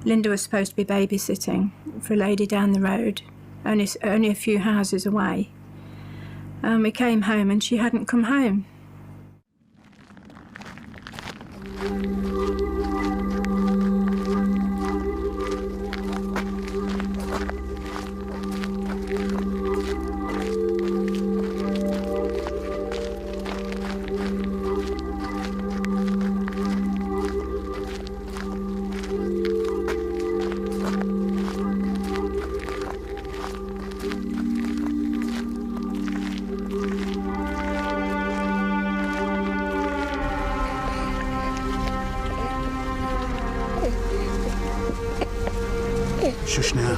Lynda was supposed to be babysitting for a lady down the road, only a few houses away. We came home and she hadn't come home. Shush now.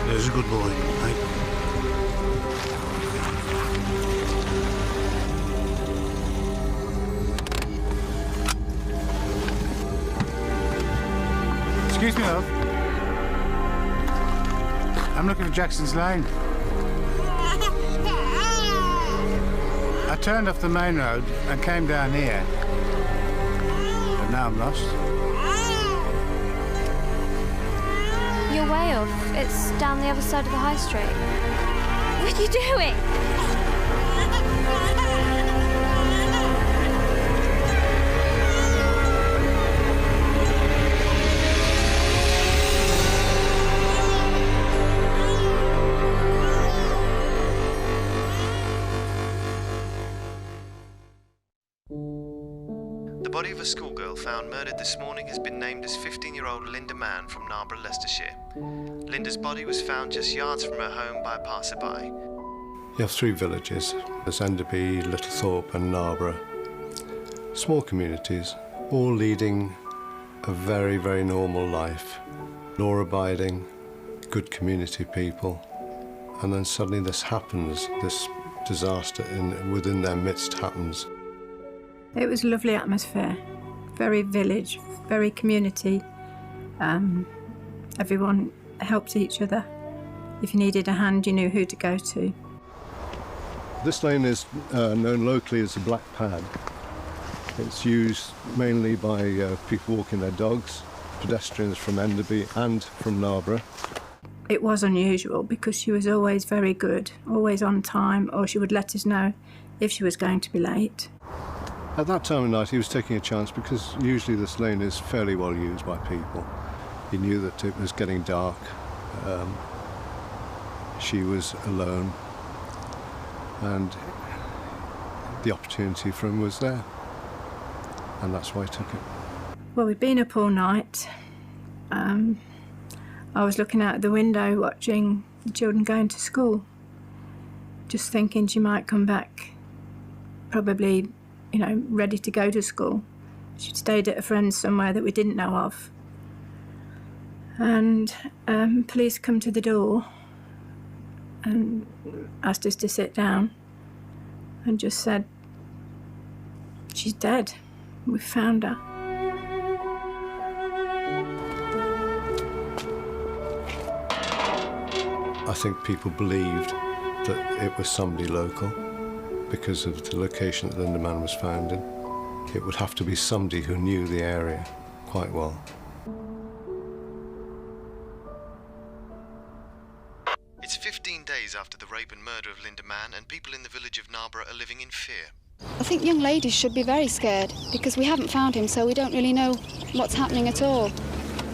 There's a good boy, right? Excuse me, love. I'm looking for Jackson's Lane. I turned off the main road and came down here. But now I'm lost. You're way off. It's down the other side of the high street. What are you doing? The body of a schoolgirl found murdered this morning has been named as 15-year-old Lynda Mann from Narborough, Leicestershire. Lynda's body was found just yards from her home by a passerby. You have three villages. There's Enderby, Littlethorpe and Narborough. Small communities, all leading a very, very normal life. Law-abiding, good community people. And then suddenly this happens, this disaster within their midst happens. It was a lovely atmosphere, very village, very community. Everyone helped each other. If you needed a hand, you knew who to go to. This lane is known locally as the Black Pad. It's used mainly by people walking their dogs, pedestrians from Enderby and from Narborough. It was unusual because she was always very good, always on time, or she would let us know if she was going to be late. At that time of night he was taking a chance because usually this lane is fairly well used by people. He knew that it was getting dark. She was alone and the opportunity for him was there, and that's why he took it. Well, we'd been up all night. I was looking out the window watching the children going to school, just thinking she might come back probably, you know, ready to go to school. She'd stayed at a friend's somewhere that we didn't know of. And police come to the door and asked us to sit down and just said, she's dead. We found her. I think people believed that it was somebody local because of the location that Lynda Mann was found in. It would have to be somebody who knew the area quite well. It's 15 days after the rape and murder of Lynda Mann, and people in the village of Narborough are living in fear. I think young ladies should be very scared because we haven't found him, so we don't really know what's happening at all.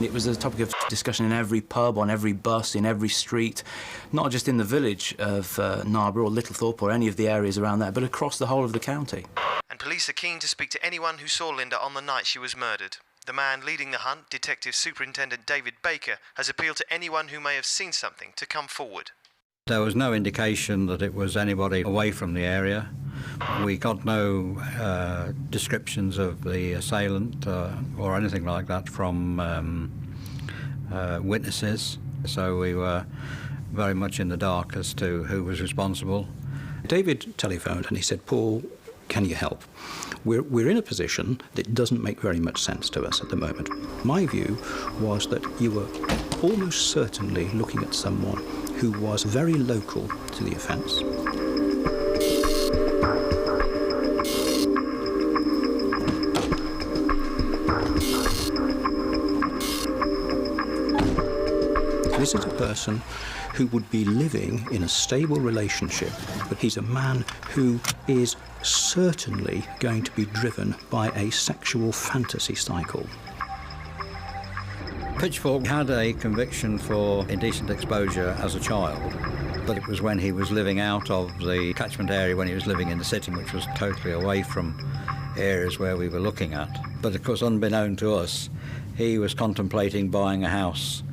It was a topic of discussion in every pub, on every bus, in every street, not just in the village of Narborough or Littlethorpe or any of the areas around there, but across the whole of the county. And police are keen to speak to anyone who saw Lynda on the night she was murdered. The man leading the hunt, Detective Superintendent David Baker, has appealed to anyone who may have seen something to come forward. There was no indication that it was anybody away from the area. We got no descriptions of the assailant or anything like that from witnesses, so we were very much in the dark as to who was responsible. David telephoned and he said, "Paul, can you help? We're in a position that doesn't make very much sense to us at the moment." My view was that you were almost certainly looking at someone who was very local to the offence. this is a person who would be living in a stable relationship, but he's a man who is certainly going to be driven by a sexual fantasy cycle. Pitchfork had a conviction for indecent exposure as a child, but it was when he was living out of the catchment area, when he was living in the city, which was totally away from areas where we were looking at. But of course, unbeknown to us, he was contemplating buying a house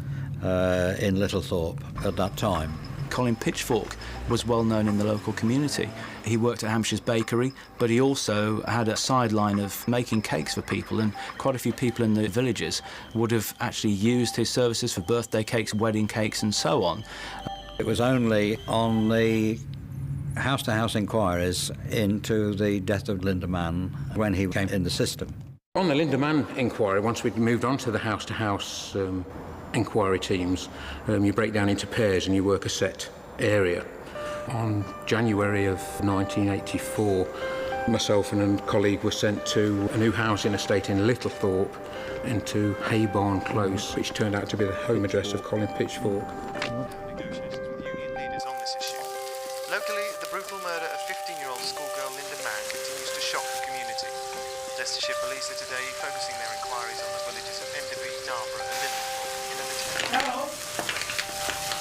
in Littlethorpe at that time. Colin Pitchfork was well known in the local community. He worked at Hampshire's bakery, but he also had a sideline of making cakes for people, and quite a few people in the villages would have actually used his services for birthday cakes, wedding cakes and so on. It was only on the house-to-house inquiries into the death of Lynda Mann when he came in the system. On the Lynda Mann inquiry, once we'd moved on to the house-to-house inquiry teams, you break down into pairs and you work a set area. On January of 1984, myself and a colleague were sent to a new housing estate in Littlethorpe, into Haybarn Close, which turned out to be the home address of Colin Pitchfork. Negotiations with union leaders on this issue. Locally, the brutal murder of 15-year-old schoolgirl Lynda Mann continues to shock the community. Leicestershire police are today focusing their inquiries on the villages of Enderby, Narborough and Littlethorpe in an attempt... Hello?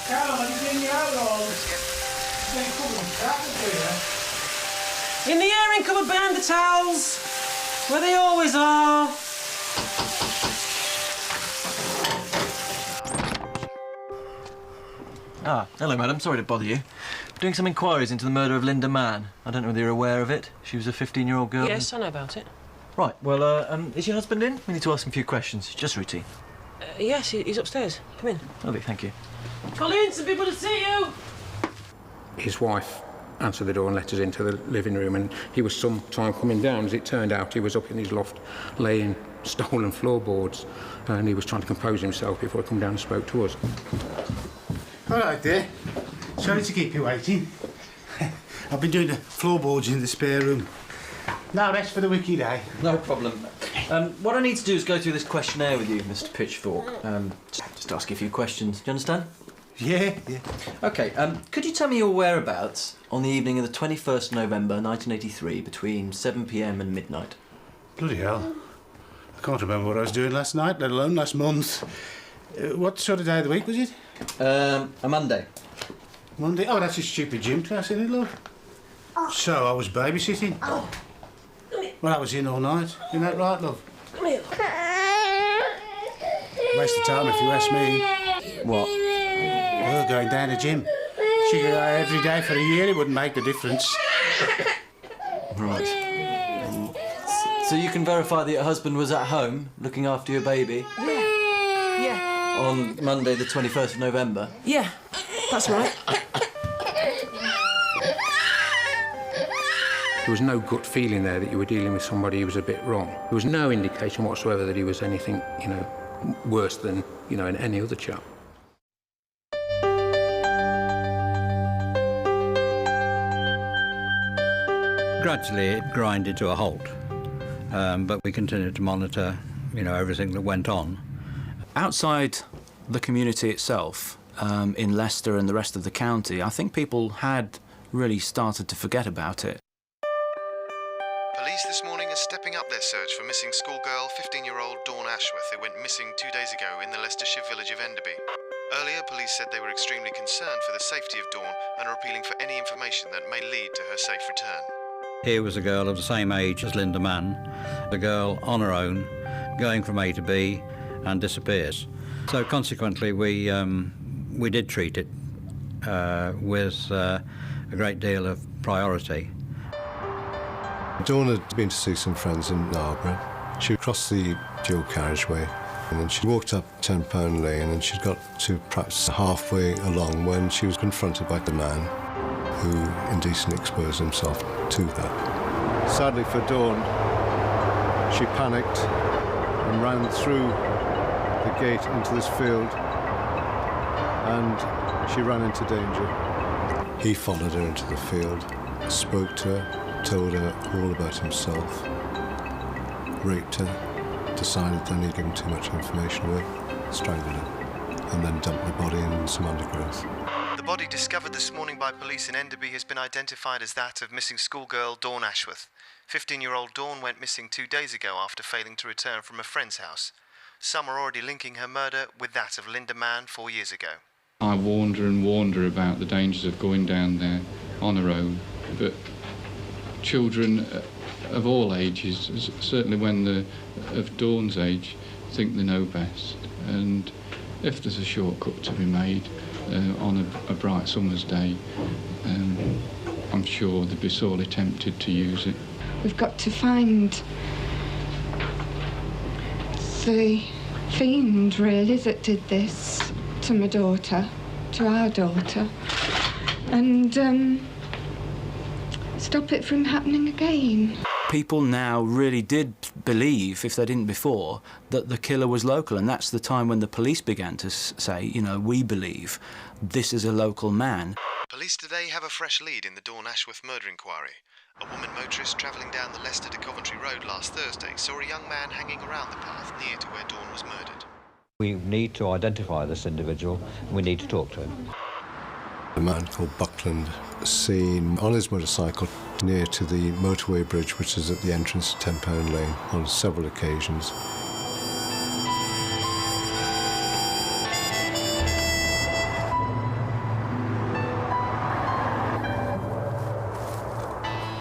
Carol, have you seen the outlaws? In the airing cupboard behind the towels, where they always are. Ah, hello, madam. Sorry to bother you. Doing some inquiries into the murder of Lynda Mann. I don't know whether you're aware of it. She was a 15-year-old girl. Yes, I know about it. Right, well, is your husband in? We need to ask him a few questions. Just routine. Yes, he's upstairs. Come in. Lovely, thank you. Colin, some people to see you! His wife answered the door and let us into the living room, and he was some time coming down. As it turned out, he was up in his loft laying stolen floorboards, and he was trying to compose himself before he come down and spoke to us. All right there. Sorry to keep you waiting. I've been doing the floorboards in the spare room. Now rest for the wiki day. No problem. What I need to do is go through this questionnaire with you, Mr. Pitchfork. Just ask you a few questions. Do you understand? Yeah. OK, could you tell me your whereabouts on the evening of the 21st November 1983 between 7 p.m. and midnight? Bloody hell. I can't remember what I was doing last night, let alone last month. What sort of day of the week was it? A Monday. Monday? Oh, that's a stupid gym class, isn't it, love? So I was babysitting. Well, I was in all night. Isn't that right, love? Come here. Waste of time if you ask me. What? Well, going down the gym. She could go every day for a year, it wouldn't make a difference. Right. So you can verify that your husband was at home looking after your baby? Yeah. On Monday the 21st of November? Yeah, that's right. There was no gut feeling there that you were dealing with somebody who was a bit wrong. There was no indication whatsoever that he was anything, worse than, any other chap. Gradually it grinded to a halt, but we continued to monitor, everything that went on. Outside the community itself, in Leicester and the rest of the county, I think people had really started to forget about it. Police this morning are stepping up their search for missing schoolgirl 15-year-old Dawn Ashworth, who went missing 2 days ago in the Leicestershire village of Enderby. Earlier, police said they were extremely concerned for the safety of Dawn and are appealing for any information that may lead to her safe return. Here was a girl of the same age as Lynda Mann, a girl on her own, going from A to B, and disappears. So consequently, we did treat it with a great deal of priority. Dawn had been to see some friends in Narborough. She crossed the dual carriageway and then she walked up 10 Pound Lane and she'd got to perhaps halfway along when she was confronted by the man who indecently exposed himself to that. Sadly for Dawn, she panicked and ran through the gate into this field and she ran into danger. He followed her into the field, spoke to her, told her all about himself, raped her, decided then he'd given too much information away, strangled her. and then dumped the body in some undergrowth. The body discovered this morning by police in Enderby has been identified as that of missing schoolgirl Dawn Ashworth. 15-year-old Dawn went missing 2 days ago after failing to return from a friend's house. Some are already linking her murder with that of Lynda Mann 4 years ago. I warned her and warned her about the dangers of going down there on her own, but children of all ages, certainly when they're of Dawn's age, think they know best. And if there's a shortcut to be made on a bright summer's day, I'm sure they'd be sorely tempted to use it. We've got to find the fiend, really, that did this to my daughter, to our daughter, and stop it from happening again. People now really did believe, if they didn't before, that the killer was local, and that's the time when the police began to say, you know, we believe this is a local man. Police today have a fresh lead in the Dawn Ashworth murder inquiry. A woman motorist travelling down the Leicester to Coventry road last Thursday saw a young man hanging around the path near to where Dawn was murdered. We need to identify this individual, and we need to talk to him. A man called Buckland seen on his motorcycle near to the motorway bridge, which is at the entrance to £10 Lane, on several occasions.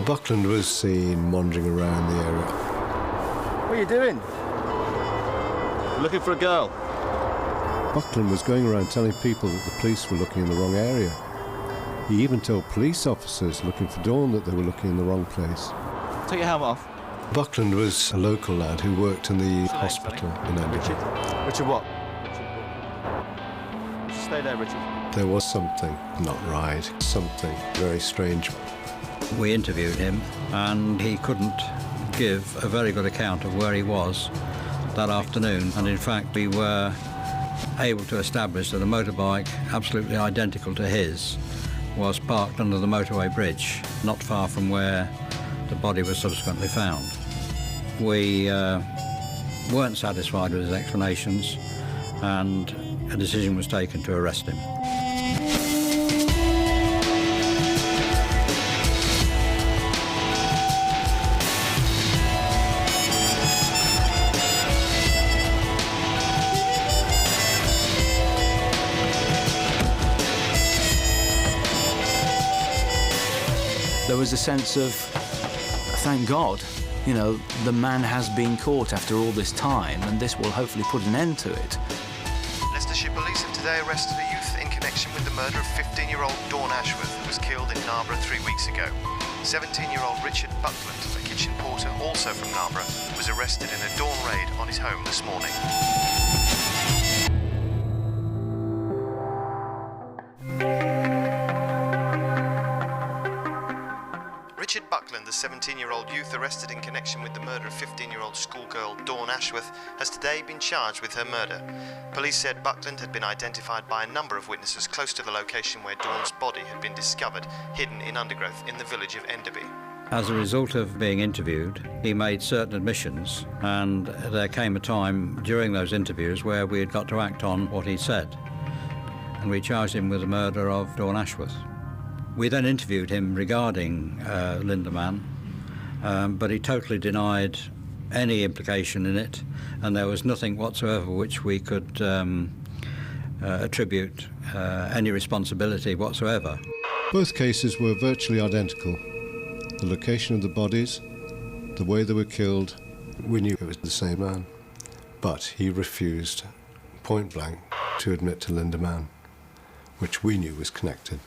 Buckland was seen wandering around the area. What are you doing? Looking for a girl? Buckland was going around telling people that the police were looking in the wrong area. He even told police officers looking for Dawn that they were looking in the wrong place. Take your helmet off. Buckland was a local lad who worked in the hospital in Enderby. Richard what? Stay there, Richard. There was something not right, something very strange. We interviewed him, and he couldn't give a very good account of where he was that afternoon, and in fact we were able to establish that a motorbike absolutely identical to his was parked under the motorway bridge, not far from where the body was subsequently found. We weren't satisfied with his explanations, and a decision was taken to arrest him. There was a sense of, thank God, you know, the man has been caught after all this time, and this will hopefully put an end to it. Leicestershire police have today arrested a youth in connection with the murder of 15-year-old Dawn Ashworth, who was killed in Narborough 3 weeks ago. 17-year-old Richard Buckland, a kitchen porter also from Narborough, was arrested in a dawn raid on his home this morning. Richard Buckland, the 17-year-old youth arrested in connection with the murder of 15-year-old schoolgirl Dawn Ashworth, has today been charged with her murder. Police said Buckland had been identified by a number of witnesses close to the location where Dawn's body had been discovered, hidden in undergrowth in the village of Enderby. As a result of being interviewed, he made certain admissions, and there came a time during those interviews where we had got to act on what he said, and we charged him with the murder of Dawn Ashworth. We then interviewed him regarding Lynda Mann, but he totally denied any implication in it, and there was nothing whatsoever which we could attribute any responsibility whatsoever. Both cases were virtually identical. The location of the bodies, the way they were killed, we knew it was the same man. But he refused, point blank, to admit to Lynda Mann, which we knew was connected.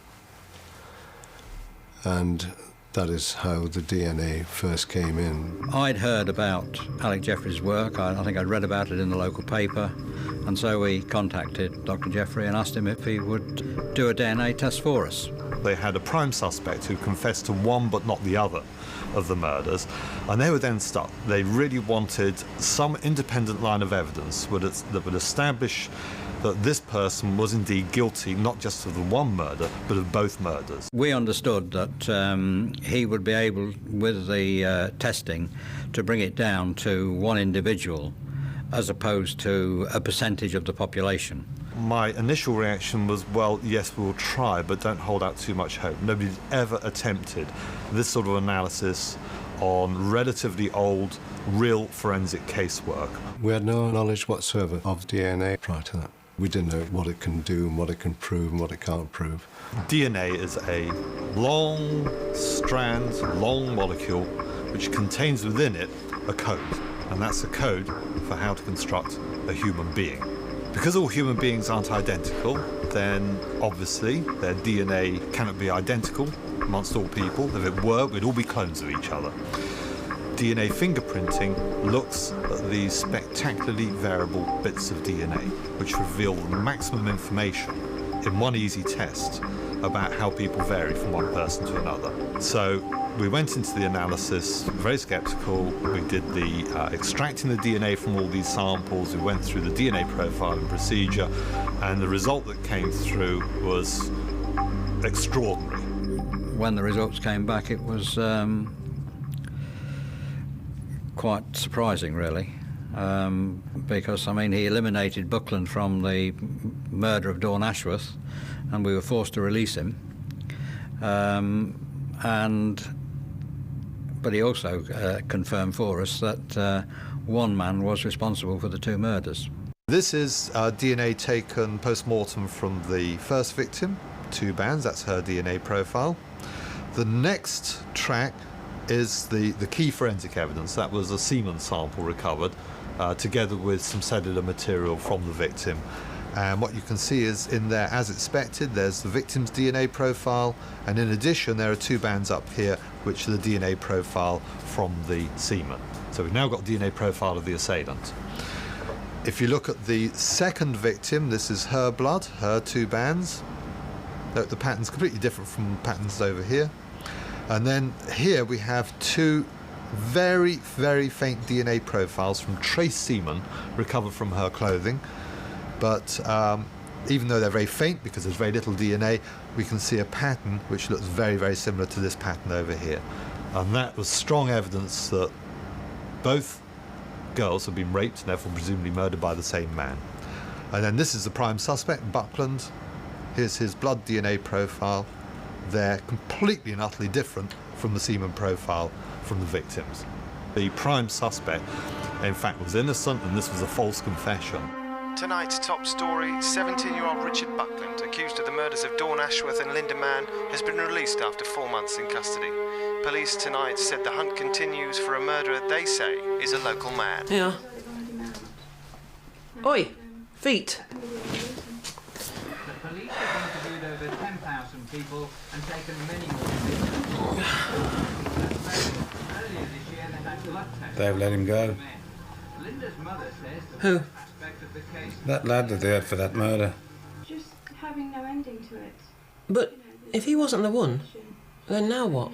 And that is how the DNA first came in. I'd heard about Alec Jeffrey's work. I think I'd read about it in the local paper, and so we contacted Dr. Jeffrey and asked him if he would do a DNA test for us. They had a prime suspect who confessed to one but not the other of the murders, and they were then stuck. They really wanted some independent line of evidence that would establish that this person was indeed guilty, not just of the one murder, but of both murders. We understood that he would be able, with the testing, to bring it down to one individual as opposed to a percentage of the population. my initial reaction was, well, yes, we'll try, but don't hold out too much hope. Nobody's ever attempted this sort of analysis on relatively old, real forensic casework. We had no knowledge whatsoever of DNA prior to that. We didn't know what it can do and what it can prove and what it can't prove. DNA is a long strand, long molecule, which contains within it a code, and that's a code for how to construct a human being. Because all human beings aren't identical, then obviously their DNA cannot be identical amongst all people. If it were, we'd all be clones of each other. DNA fingerprinting looks at these spectacularly variable bits of DNA, which reveal the maximum information in one easy test about how people vary from one person to another. So we went into the analysis very sceptical. We did the extracting the DNA from all these samples. We went through the DNA profiling procedure, and the result that came through was extraordinary. When the results came back, it was quite surprising, really, because, I mean, he eliminated Buckland from the murder of Dawn Ashworth, and we were forced to release him. But he also confirmed for us that one man was responsible for the two murders. This is DNA taken post-mortem from the first victim, 2 bands, that's her DNA profile. The next track is the key forensic evidence. That was a semen sample recovered, together with some cellular material from the victim. And what you can see is in there, as expected, there's the victim's DNA profile, and in addition there are 2 bands up here which are the DNA profile from the semen. So we've now got DNA profile of the assailant. If you look at the second victim, this is her blood, her 2 bands. Note the pattern's completely different from patterns over here. And then here we have 2 very, very faint DNA profiles from trace semen recovered from her clothing. But even though they're very faint, because there's very little DNA, we can see a pattern which looks very, very similar to this pattern over here. And that was strong evidence that both girls have been raped and therefore presumably murdered by the same man. And then this is the prime suspect, Buckland. Here's his blood DNA profile. They're completely and utterly different from the semen profile from the victims. The prime suspect, in fact, was innocent, and this was a false confession. Tonight's top story, 17-year-old Richard Buckland, accused of the murders of Dawn Ashworth and Lynda Mann, has been released after 4 months in custody. Police tonight said the hunt continues for a murderer they say is a local man. Yeah. Oi, feet. The police have interviewed over 10,000 people and taken many more people. Earlier this year they had blood tests. They've let him go. Linda's mother says Who? That lad that they had for that murder. Just having no ending to it. But if he wasn't the one, then now what?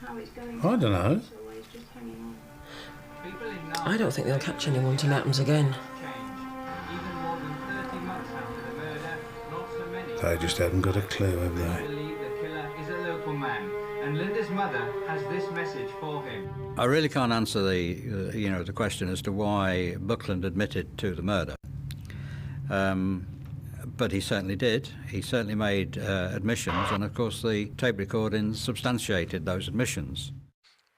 How it's going. I don't know. I don't think they'll catch anyone till it happens again. They just haven't got a clue, have they? believe the killer is a local man, and Linda's mother has this message for him. I really can't answer the question as to why Buckland admitted to the murder. But he certainly did. He certainly made admissions, and of course the tape recordings substantiated those admissions.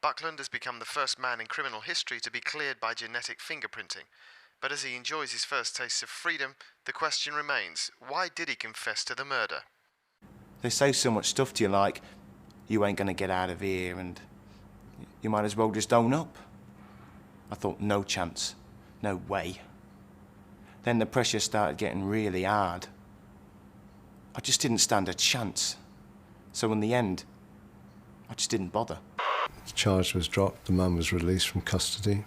Buckland has become the first man in criminal history to be cleared by genetic fingerprinting. But as he enjoys his first tastes of freedom, the question remains, why did he confess to the murder? They say so much stuff to you like, you ain't gonna get out of here, and you might as well just own up. I thought, no chance, no way. Then the pressure started getting really hard. I just didn't stand a chance. So in the end, I just didn't bother. The charge was dropped, the man was released from custody,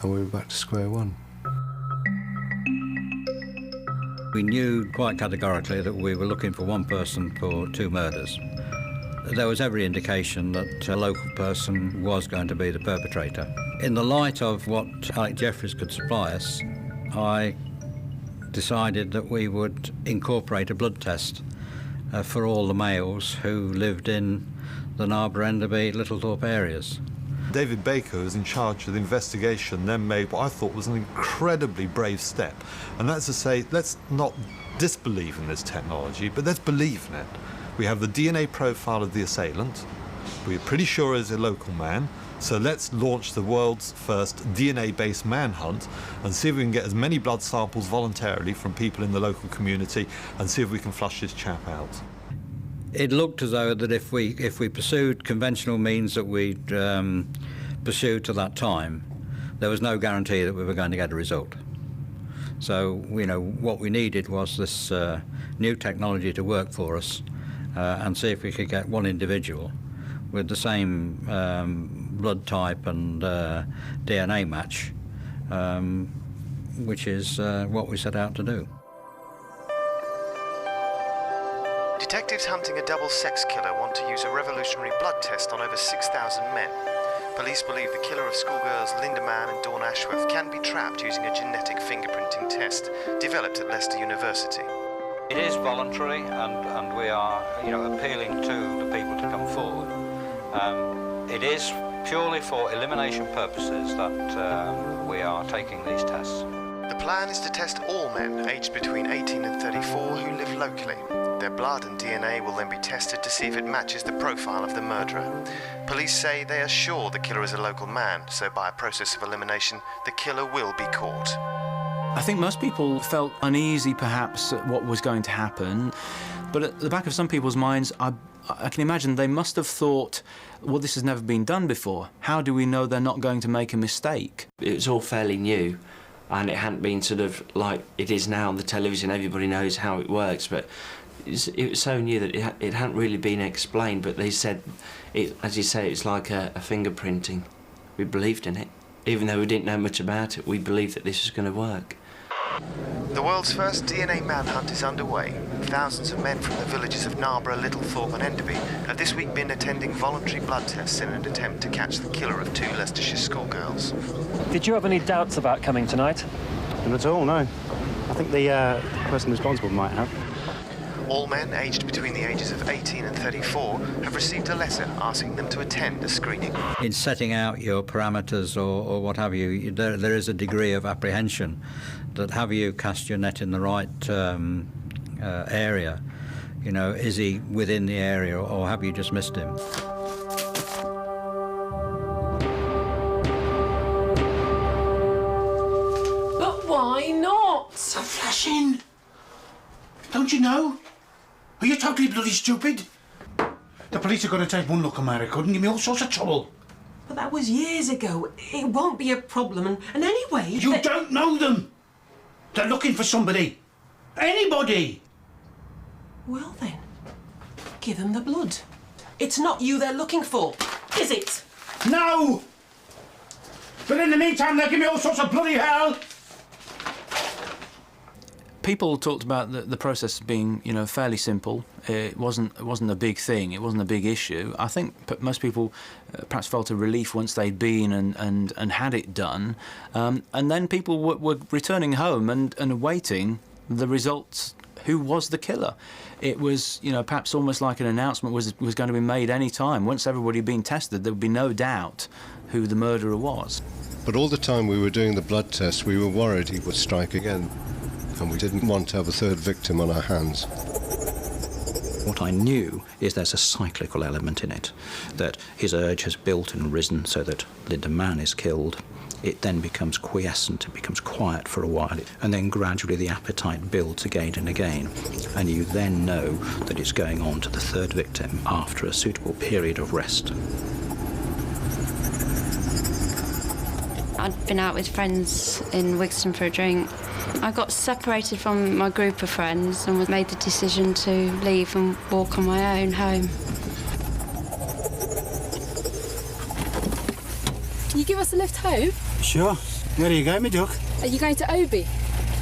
and we were back to square one. We knew quite categorically that we were looking for one person for 2 murders. There was every indication that a local person was going to be the perpetrator. In the light of what Alec Jeffries could supply us, I decided that we would incorporate a blood test for all the males who lived in the Narborough, Enderby, Littlethorpe areas. David Baker, who was in charge of the investigation, then made what I thought was an incredibly brave step. And that's to say, let's not disbelieve in this technology, but let's believe in it. We have the DNA profile of the assailant. We're pretty sure he's a local man. So let's launch the world's first DNA-based manhunt and see if we can get as many blood samples voluntarily from people in the local community and see if we can flush this chap out. It looked as though that if we pursued conventional means that we'd pursued to that time, there was no guarantee that we were going to get a result. So, you know, what we needed was this new technology to work for us and see if we could get one individual with the same blood type and DNA match, which is what we set out to do. Detectives hunting a double sex killer want to use a revolutionary blood test on over 6,000 men. Police believe the killer of schoolgirls Lynda Mann and Dawn Ashworth can be trapped using a genetic fingerprinting test developed at Leicester University. It is voluntary, and we are, you know, appealing to the people to come forward. It is purely for elimination purposes that we are taking these tests. The plan is to test all men aged between 18 and 34 who live locally. Their blood and DNA will then be tested to see if it matches the profile of the murderer. Police say they are sure the killer is a local man, so by a process of elimination, the killer will be caught. I think most people felt uneasy, perhaps, at what was going to happen, but at the back of some people's minds, I can imagine they must have thought, well, this has never been done before. How do we know they're not going to make a mistake? It was all fairly new, and it hadn't been sort of like it is now on the television. Everybody knows how it works, but it was so new that it hadn't really been explained. But they said, as you say, it's like a fingerprinting. We believed in it. Even though we didn't know much about it, we believed that this was going to work. The world's first DNA manhunt is underway. Thousands of men from the villages of Narborough, Littlethorpe and Enderby have this week been attending voluntary blood tests in an attempt to catch the killer of 2 Leicestershire schoolgirls. Did you have any doubts about coming tonight? Not at all, no. I think the person responsible might have. All men aged between the ages of 18 and 34 have received a letter asking them to attend a screening. In setting out your parameters or what have you, there is a degree of apprehension that have you cast your net in the right area? You know, is he within the area or have you just missed him? But why not? It's a flashing. Don't you know? Are you totally bloody stupid? The police are going to take one look at my record and give me all sorts of trouble. But that was years ago. It won't be a problem. And anyway... You don't know them. They're looking for somebody. Anybody. Well then, give them the blood. It's not you they're looking for, is it? No! But in the meantime, they'll give me all sorts of bloody hell. People talked about the process being, you know, fairly simple. It wasn't a big thing. It wasn't a big issue. I think most people perhaps felt a relief once they'd been and had it done, and then people were returning home and awaiting the results. Who was the killer? It was, you know, perhaps almost like an announcement was going to be made any time. Once everybody had been tested, there would be no doubt who the murderer was. But all the time we were doing the blood test, we were worried he would strike again. And we didn't want to have a third victim on our hands. What I knew is there's a cyclical element in it, that his urge has built and risen so that Lynda Mann is killed. It then becomes quiescent, it becomes quiet for a while, and then gradually the appetite builds again and again. And you then know that it's going on to the third victim after a suitable period of rest. I'd been out with friends in Wigston for a drink. I got separated from my group of friends and made the decision to leave and walk on my own home. Can you give us a lift home? Sure. Where are you going, me duck? Are you going to Oby?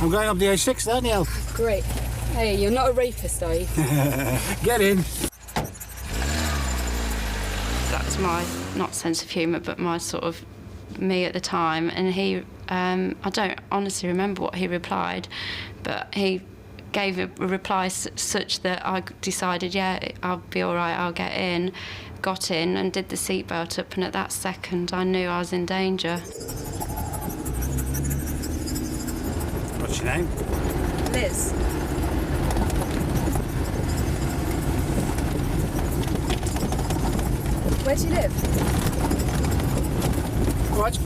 I'm going up the A6, Daniel. Great. Hey, you're not a rapist, are you? Get in. That's my, not sense of humour, but my sort of me at the time. And he, I don't honestly remember what he replied, but he gave a reply such that I decided, yeah, I'll be all right, I'll get in. Got in and did the seatbelt up, and at that second I knew I was in danger. What's your name? Liz. Where do you live? What?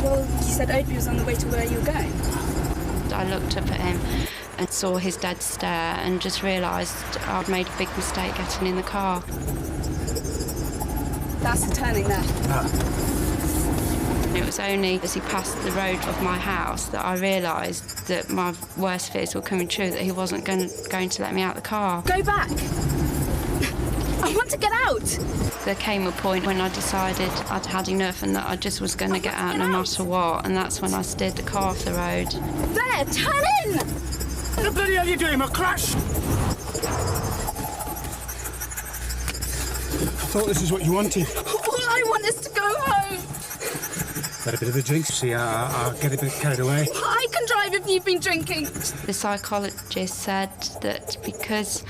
Well, you said Enderby was on the way to where you were going. I looked up at him and saw his dead stare and just realised I'd made a big mistake getting in the car. That's the turning there. It was only as he passed the road of my house that I realised that my worst fears were coming true, that he wasn't going to let me out the car. Go back! I want to get out! There came a point when I decided I'd had enough and that I just was going to get out no matter what, and that's when I steered the car off the road. There, turn in! What the bloody hell are you doing, my crash? I thought this is what you wanted. All I want is to go home. Had a bit of a drink, see, I'll get a bit carried away. I can drive if you've been drinking. The psychologist said that because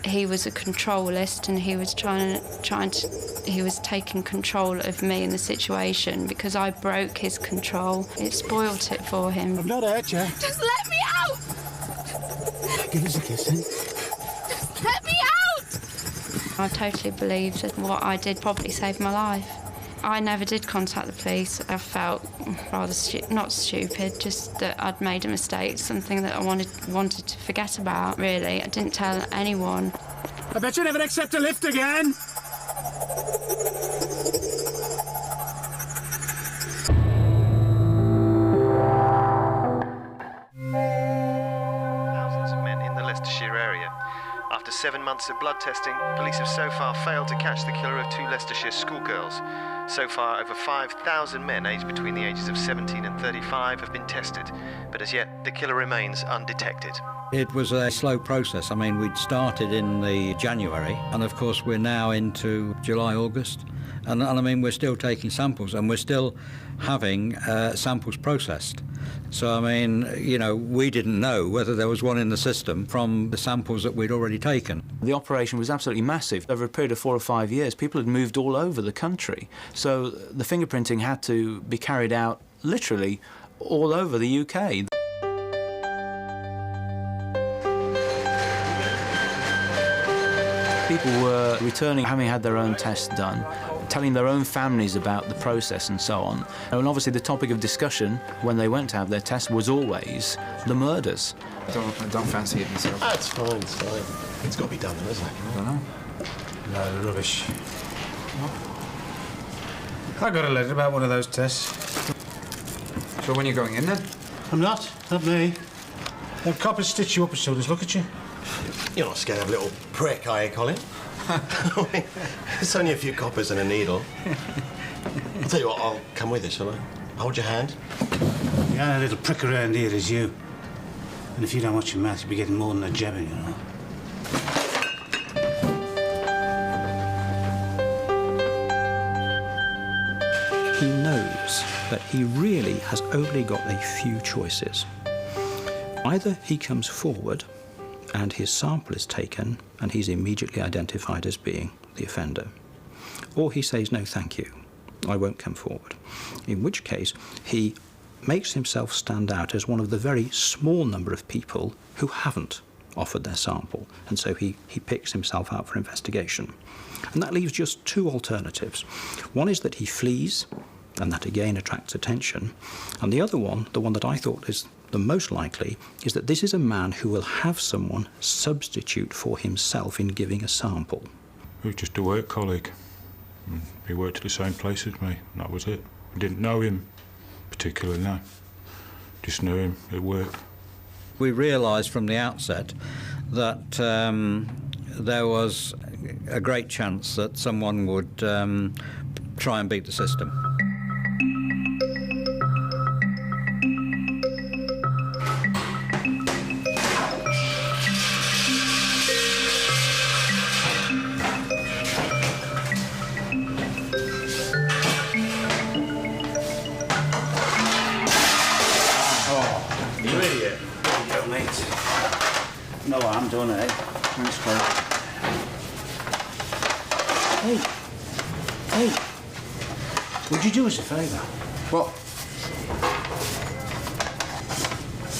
he was a controlist and he was he was taking control of me in the situation, because I broke his control. It spoilt it for him. I've not hurt you. Just let me out! Give us a kiss, then. Just let me out! I totally believe that what I did probably saved my life. I never did contact the police. I felt rather not stupid, just that I'd made a mistake, something that I wanted to forget about, really. I didn't tell anyone. I bet you never accept a lift again. Thousands of men in the Leicestershire area. After 7 months of blood testing, police have so far failed to catch the killer of 2 Leicestershire schoolgirls. So far, over 5,000 men aged between the ages of 17 and 35 have been tested, but as yet, the killer remains undetected. It was a slow process. I mean, we'd started in the January, and of course we're now into July, August, and I mean, we're still taking samples, and we're still having samples processed. So, I mean, you know, we didn't know whether there was one in the system from the samples that we'd already taken. The operation was absolutely massive. Over a period of 4 or 5 years, people had moved all over the country. So the fingerprinting had to be carried out literally all over the UK. People were returning, having had their own tests done, telling their own families about the process and so on. And obviously the topic of discussion when they went to have their test was always the murders. I don't fancy it myself. That's fine, it's fine. It's got to be done, though, isn't it? I don't know. No, rubbish. I got a letter about one of those tests. So when you're going in then? I'm not me. Them coppers stitch you up as soon as look at you. You're not scared of a little prick, are you, Colin? It's only a few coppers and a needle. I'll tell you what, I'll come with you, shall I? Hold your hand. The only little prick around here is you. And if you don't watch your mouth, you'll be getting more than a jabbing, you know. He knows that he really has only got a few choices. Either he comes forward and his sample is taken and he's immediately identified as being the offender, or he says, no, thank you, I won't come forward, in which case he makes himself stand out as one of the very small number of people who haven't offered their sample, and so he picks himself out for investigation. And that leaves just 2 alternatives. One is that he flees, and that again attracts attention, and the other one, the one that I thought is the most likely, is that this is a man who will have someone substitute for himself in giving a sample. He was just a work colleague. He worked at the same place as me, and that was it. I didn't know him particularly, no. Just knew him at work. We realised from the outset that there was a great chance that someone would try and beat the system. You idiot. no harm done, eh? Thanks, Colin. Hey, would you do us a favour? What?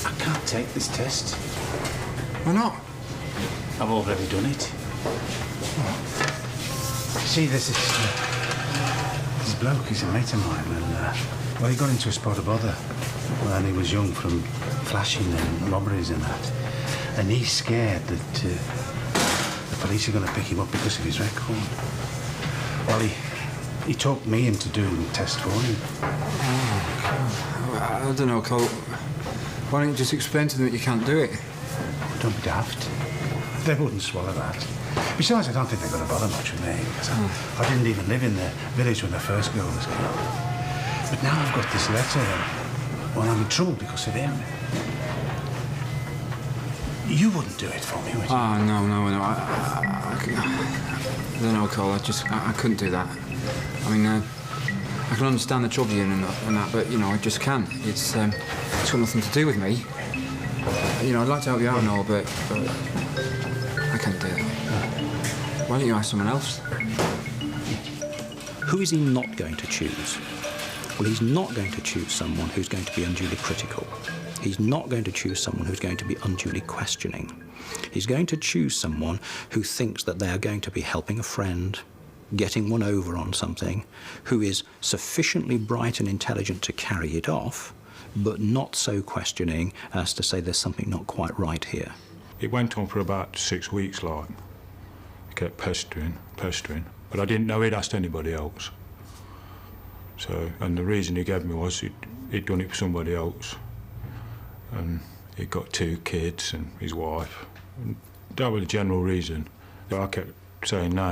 I can't take this test. Why not? I've already done it. See, this bloke, he's a mate of mine, and, well, he got into a spot of bother when he was young from flashing and robberies and that. And he's scared that the police are going to pick him up because of his record. Well, he talked me into doing the test for him. I don't know, Cole. Why don't you just explain to them that you can't do it? Don't be daft. They wouldn't swallow that. Besides, I don't think they're going to bother much with me, because I didn't even live in the village when the first girl was killed. But now I've got this letter, well, I'm in trouble because of him. You wouldn't do it for me, would you? No. I don't know, Cole. I couldn't do that. I mean, I can understand the trouble you're in and that, but, you know, I just can't. It's got nothing to do with me. You know, I'd like to help you out and all, but I can't do it. Why don't you ask someone else? Who is he not going to choose? Well, he's not going to choose someone who's going to be unduly critical. He's not going to choose someone who's going to be unduly questioning. He's going to choose someone who thinks that they are going to be helping a friend, getting one over on something, who is sufficiently bright and intelligent to carry it off, but not so questioning as to say there's something not quite right here. It went on for about 6 weeks, like. He kept pestering, but I didn't know he'd asked anybody else. So, and the reason he gave me was he'd done it for somebody else. And he'd got 2 kids and his wife. And that was the general reason. But I kept saying, no.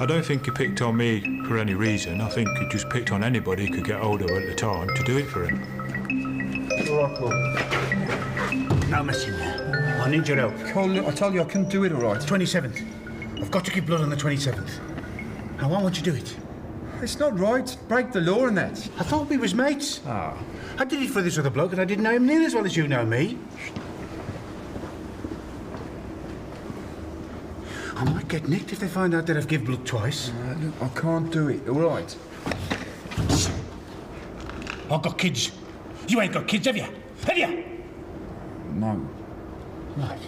I don't think he picked on me for any reason. I think he just picked on anybody he could get hold of at the time to do it for him. All right, Paul. No messing there. I need your help. Cole, look, I told you I couldn't do it, all right? 27th. I've got to give blood on the 27th. Now, why won't you do it? It's not right. Break the law and that. I thought we was mates. I did it for this other bloke and I didn't know him near as well as you know me. I might get nicked if they find out that I've given blood twice. Look, I can't do it, all right? I've got kids. You ain't got kids, have you? Have you? No. Right.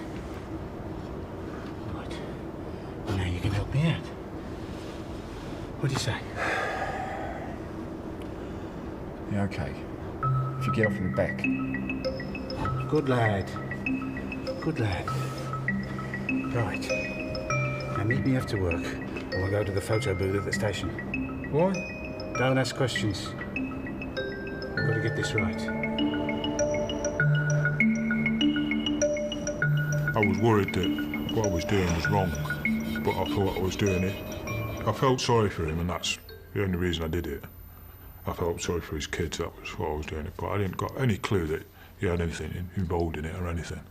Well, now you can help me out. What do you say? Yeah, OK. If you get off in the back. Good lad. Right. Now meet me after work and we'll go to the photo booth at the station. Why? Don't ask questions. We've got to get this right. I was worried that what I was doing was wrong, but I thought I was doing it. I felt sorry for him, and that's the only reason I did it. I felt sorry for his kids, that was why I was doing it, but I didn't got any clue that he had anything involved in it or anything.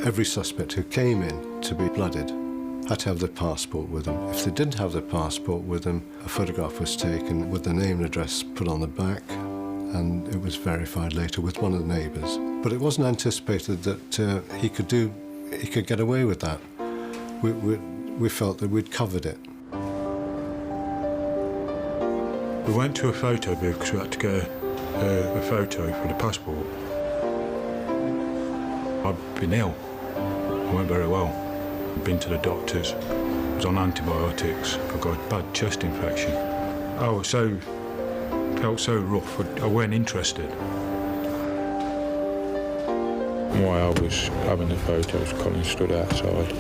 Every suspect who came in to be blooded had to have their passport with them. If they didn't have their passport with them, a photograph was taken with the name and address put on the back, and it was verified later with one of the neighbours. But it wasn't anticipated that he could get away with that. We felt that we'd covered it. We went to a photo booth because we had to get a photo for the passport. I'd been ill. I weren't very well. I'd been to the doctors. I was on antibiotics. I got a bad chest infection. I felt so rough, I weren't interested. While I was having the photos, Colin stood outside.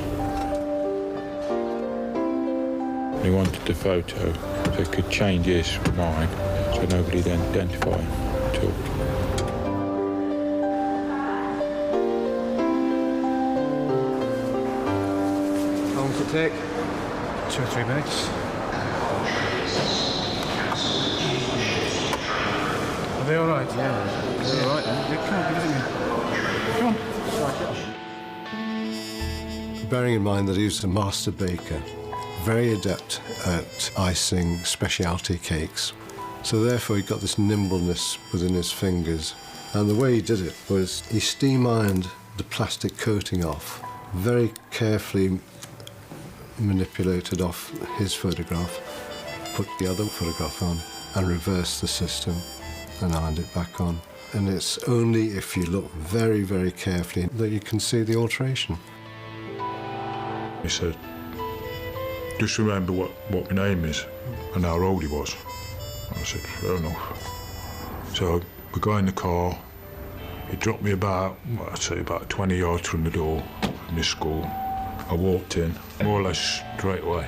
He wanted the photo so he could change his for mine, so nobody then identify him at all. How long does it take? 2 or 3 minutes. Are they all right? Yeah, they're all right then. Come on, give it to me. Come on. Bearing in mind that he was a master baker, very adept at icing specialty cakes. So therefore he got this nimbleness within his fingers. And the way he did it was he steam ironed the plastic coating off, very carefully manipulated off his photograph, put the other photograph on and reversed the system and ironed it back on. And it's only if you look very, very carefully that you can see the alteration. He said, just remember what my name is and how old he was. I said, fair enough. So we got in the car. He dropped me about, well, I'd say about 20 yards from the door in this school. I walked in, more or less straight away.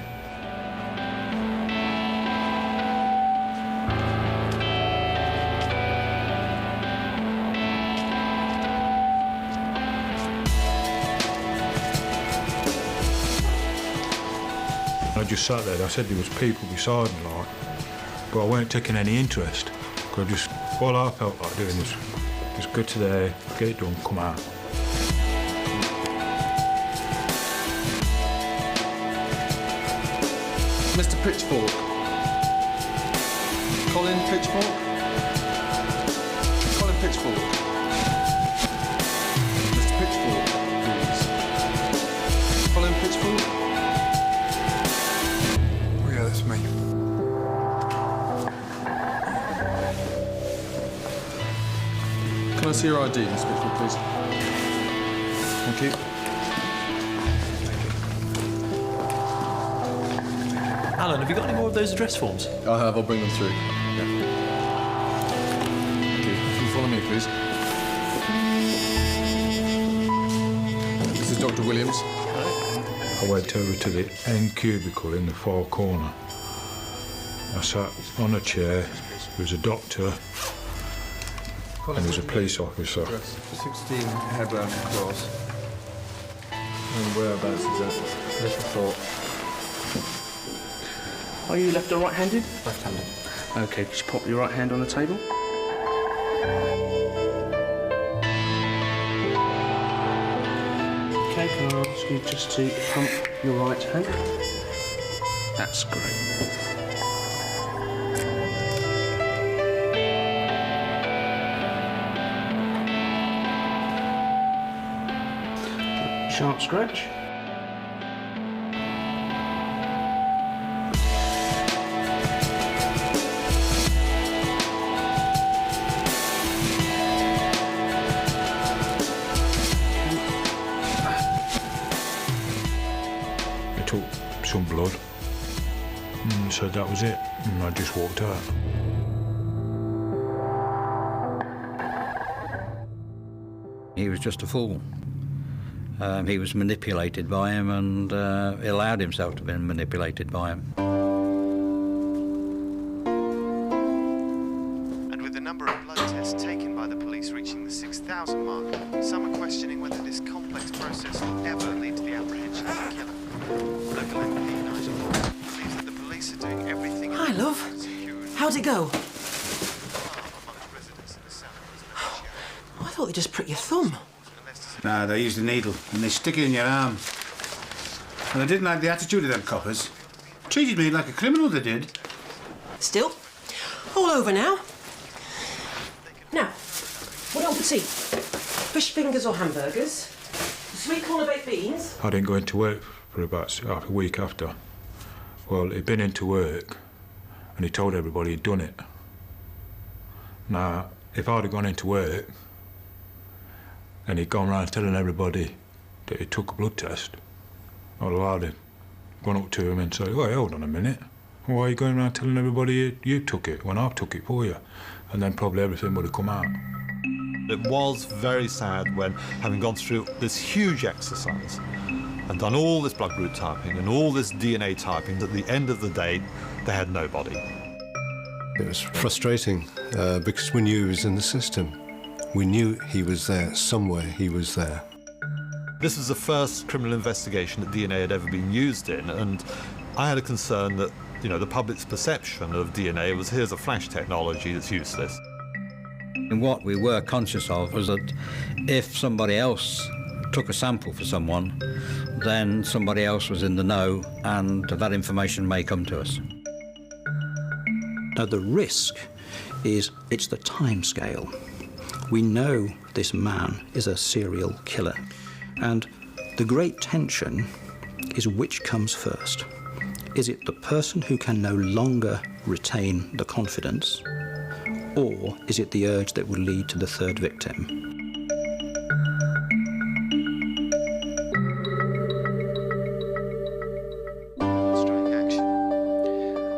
I just sat there. I said there was people beside me, like, but I weren't taking any interest. Because all I felt like doing was just go to there, get it done, come out. Mr. Pitchfork. Colin Pitchfork. Colin Pitchfork. Mr. Pitchfork, please. Colin Pitchfork. Oh yeah, that's me. Can I see your ID, Mr. Pitchfork, please? Thank you. Alan, have you got any more of those address forms? I have. I'll bring them through. Yeah. Thank you. Can you follow me, please? This is Dr. Williams. I went over to the end cubicle in the far corner. I sat on a chair. There was a doctor and there was a police officer. 16 Headland Cross. And whereabouts is that? Little Thorpe. Are you left or right-handed? Left-handed. OK, just pop your right hand on the table. OK, can I ask you just to pump your right hand? That's great. Sharp scratch. They took some blood and said that was it, and I just walked out. He was just a fool. He was manipulated by him and allowed himself to be manipulated by him. And with the number of blood tests taken by the police reaching the 6,000 mark, some are questioning whether this complex process will ever lead to the apprehension of the killer. Local MP Nigel believes that the police are doing everything... Hi, love. How'd it go? I thought they just pricked your thumb. Nah, they used a needle and they stick it in your arm. And I didn't like the attitude of them coppers. Treated me like a criminal, they did. Still, all over now. Now, what on for tea? Fish fingers or hamburgers? Sweet corn or baked beans? I didn't go into work for about half a week after. Well, he'd been into work and he told everybody he'd done it. Now, if I'd have gone into work and he'd gone round telling everybody that he took a blood test, I'd have gone up to him and said, "Wait, hold on a minute. Why are you going around telling everybody you took it when I took it for you?" And then probably everything would have come out. It was very sad when, having gone through this huge exercise and done all this blood group typing and all this DNA typing, at the end of the day, they had nobody. It was frustrating because we knew he was in the system. We knew he was there, somewhere he was there. This was the first criminal investigation that DNA had ever been used in, and I had a concern that, the public's perception of DNA was, here's a flash technology that's useless. And what we were conscious of was that if somebody else took a sample for someone, then somebody else was in the know, and that information may come to us. Now, the risk is it's the time scale. We know this man is a serial killer, and the great tension is which comes first. Is it the person who can no longer retain the confidence, or is it the urge that will lead to the third victim?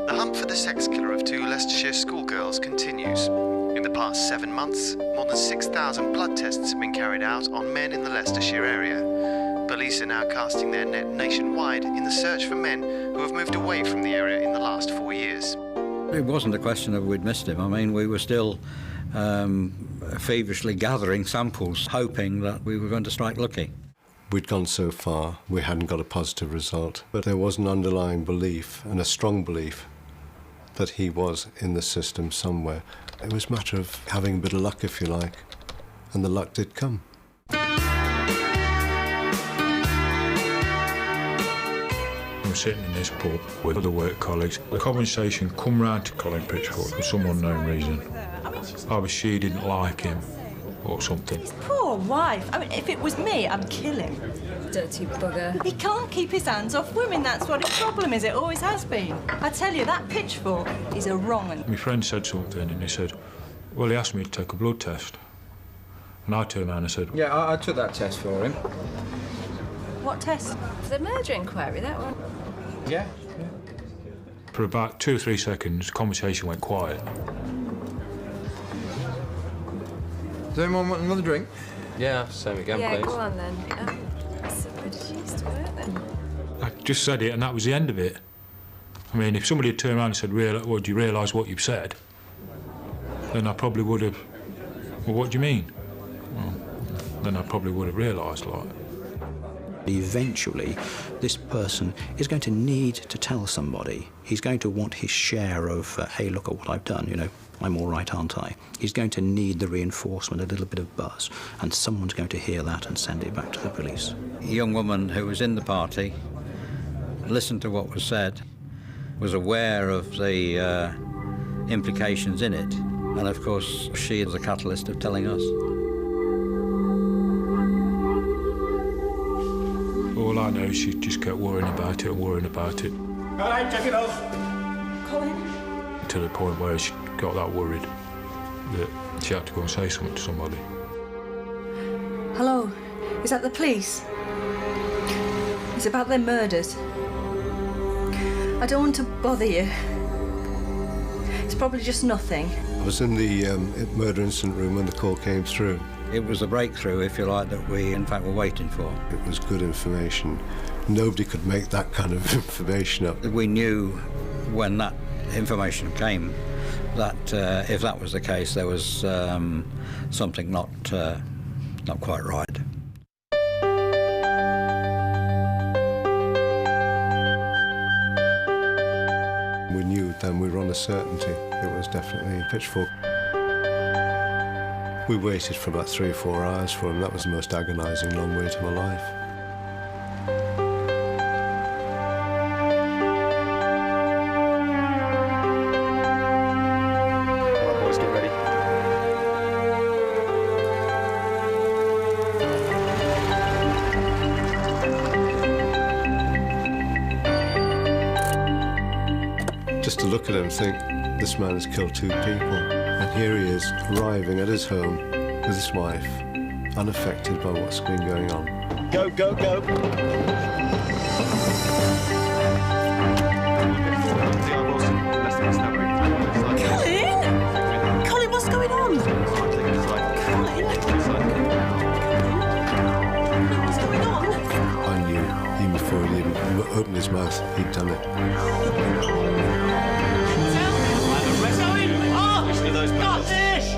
The hunt for the sex killer of 2 Leicestershire schoolgirls continues. In the past 7 months, more than 6,000 blood tests have been carried out on men in the Leicestershire area. Police are now casting their net nationwide in the search for men who have moved away from the area in the last 4 years. It wasn't a question of we'd missed him. I mean, we were still feverishly gathering samples, hoping that we were going to strike lucky. We'd gone so far, we hadn't got a positive result, but there was an underlying belief, and a strong belief, that he was in the system somewhere. It was a matter of having a bit of luck, if you like, and the luck did come. I'm sitting in this pub with other work colleagues. The conversation come round to Colin Pitchfork for some unknown reason. Either she didn't like him or something. Poor wife. I mean, if it was me, I'd kill him. Dirty bugger. He can't keep his hands off women. That's what his problem is. It always has been. I tell you, that Pitchfork is a wrong un. My friend said something and he said, well, he asked me to take a blood test. And I turned around and said... Yeah, I took that test for him. What test? The murder inquiry, that one. Yeah. For about 2 or 3 seconds, the conversation went quiet. Does anyone want another drink? Yeah, same again, yeah, please. Go on then. So where did you used to work then? I just said it and that was the end of it. I mean, if somebody had turned around and said, well, do you realise what you've said? Then I probably would have... Well, what do you mean? Well, then I probably would have realised, like... Eventually, this person is going to need to tell somebody. He's going to want his share of, hey, look at what I've done, you know, I'm all right, aren't I? He's going to need the reinforcement, a little bit of buzz, and someone's going to hear that and send it back to the police. A young woman who was in the party, listened to what was said, was aware of the implications in it, and of course she is the catalyst of telling us. All I know is she just kept worrying about it and worrying about it. All right, check it off. Colin? To the point where she got that worried that she had to go and say something to somebody. Hello, is that the police? It's about their murders. I don't want to bother you. It's probably just nothing. I was in the murder incident room when the call came through. It was a breakthrough, if you like, that we, in fact, were waiting for. It was good information. Nobody could make that kind of information up. We knew when that information came that if that was the case, there was something not quite right. We knew then we were on a certainty. It was definitely Pitchfork. We waited for about 3 or 4 hours for him. That was the most agonising long wait of my life. Come on, boys, get ready. Just to look at him and think, this man has killed 2 people. And here he is, arriving at his home with his wife, unaffected by what's been going on. Go, go, go. Colin? Colin, what's going on? Colin? What's going on? I knew, even before he'd even opened his mouth, he'd done it.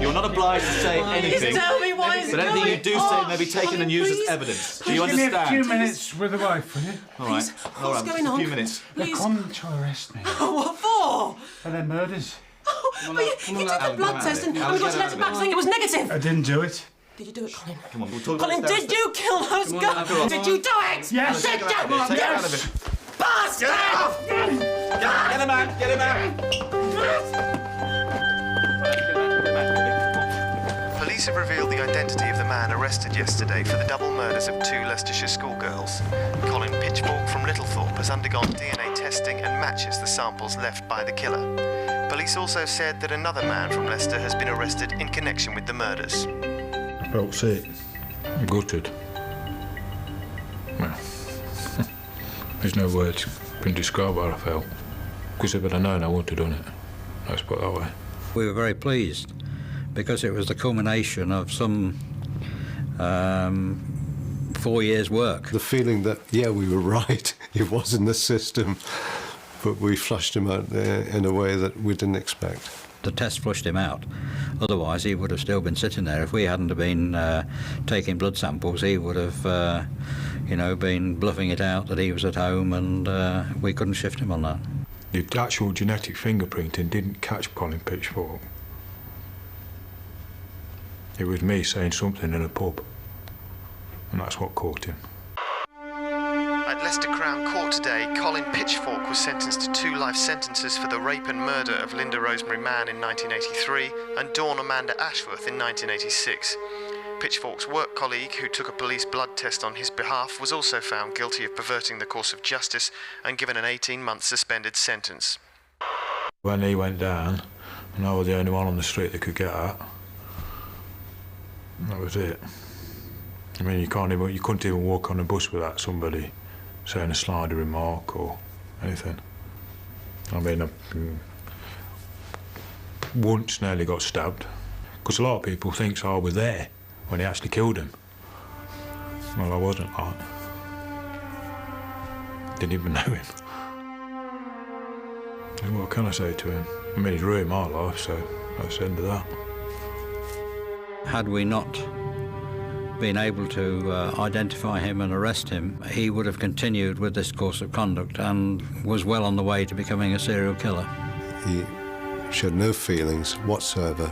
You're not obliged to say anything. Tell me why but anything you do say may be taken and used as evidence. Do you understand? Give me a few minutes with the wife, will you? All right. All right. going just on? a few minutes. They've come to arrest me What for? for their murders. But you did the blood test and we got a letter back saying it was negative. I didn't do it. Did you do it, Colin? Come on, we'll talk Colin, about this did you kill those girls? Did you do it? Yes. Did you? Get out of it. Bastard! Get him out! Get him out! Police have revealed the identity of the man arrested yesterday for the double murders of 2 Leicestershire schoolgirls. Colin Pitchfork from Littlethorpe has undergone DNA testing and matches the samples left by the killer. Police also said that another man from Leicester has been arrested in connection with the murders. I felt sick, gutted. Well, there's no words can describe how I felt. Because if I'd known, I wouldn't have done it. Let's put it that way. We were very pleased because it was the culmination of some 4 years' work. The feeling that, yeah, we were right, he was in the system, but we flushed him out in a way that we didn't expect. The test flushed him out. Otherwise, he would have still been sitting there. If we hadn't have been taking blood samples, he would have, been bluffing it out that he was at home, and we couldn't shift him on that. The actual genetic fingerprinting didn't catch Colin Pitchfork. It was me saying something in a pub, and that's what caught him. At Leicester Crown Court today, Colin Pitchfork was sentenced to 2 life sentences for the rape and murder of Lynda Mann in 1983 and Dawn Ashworth in 1986. Pitchfork's work colleague, who took a police blood test on his behalf, was also found guilty of perverting the course of justice and given an 18-month suspended sentence. When he went down, and I was the only one on the street that could get at, that was it. I mean, you couldn't even walk on a bus without somebody saying a sliding remark or anything. I mean, I once nearly got stabbed, because a lot of people think I was there when he actually killed him. Well, I wasn't like. Didn't even know him. What can I say to him? I mean, he's ruined my life, so that's the end of that. Had we not been able to identify him and arrest him, he would have continued with this course of conduct and was well on the way to becoming a serial killer. He showed no feelings whatsoever.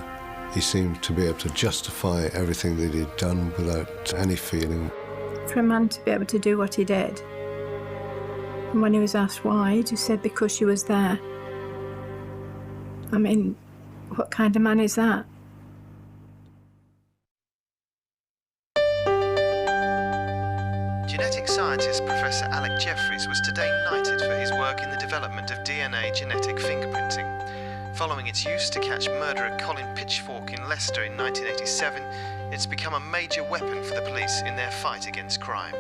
He seemed to be able to justify everything that he'd done without any feeling. For a man to be able to do what he did, and when he was asked why, he just said because she was there. I mean, what kind of man is that? Genetic scientist Professor Alec Jeffreys was today knighted for his work in the development of DNA genetic fingerprinting. Following its use to catch murderer Colin Pitchfork in Leicester in 1987, it's become a major weapon for the police in their fight against crime.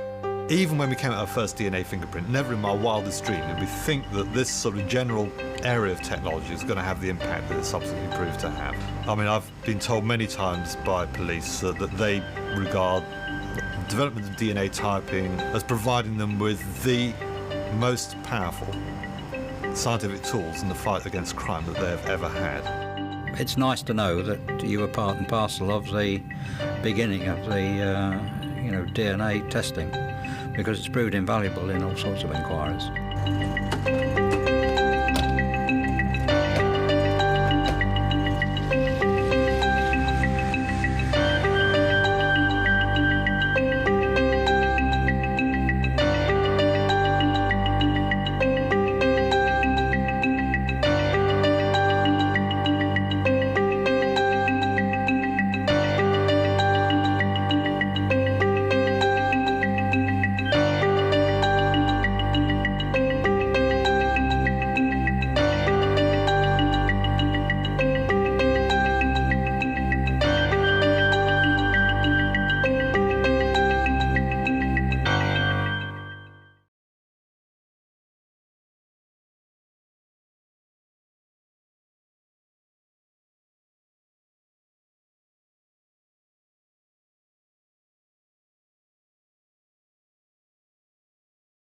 Even when we came at our first DNA fingerprint, never in my wildest dream did we think that this sort of general area of technology is going to have the impact that it subsequently proved to have. I mean, I've been told many times by police that they regard the development of DNA typing as providing them with the most powerful scientific tools in the fight against crime that they have ever had. It's nice to know that you were part and parcel of the beginning of the DNA testing, because it's proved invaluable in all sorts of inquiries.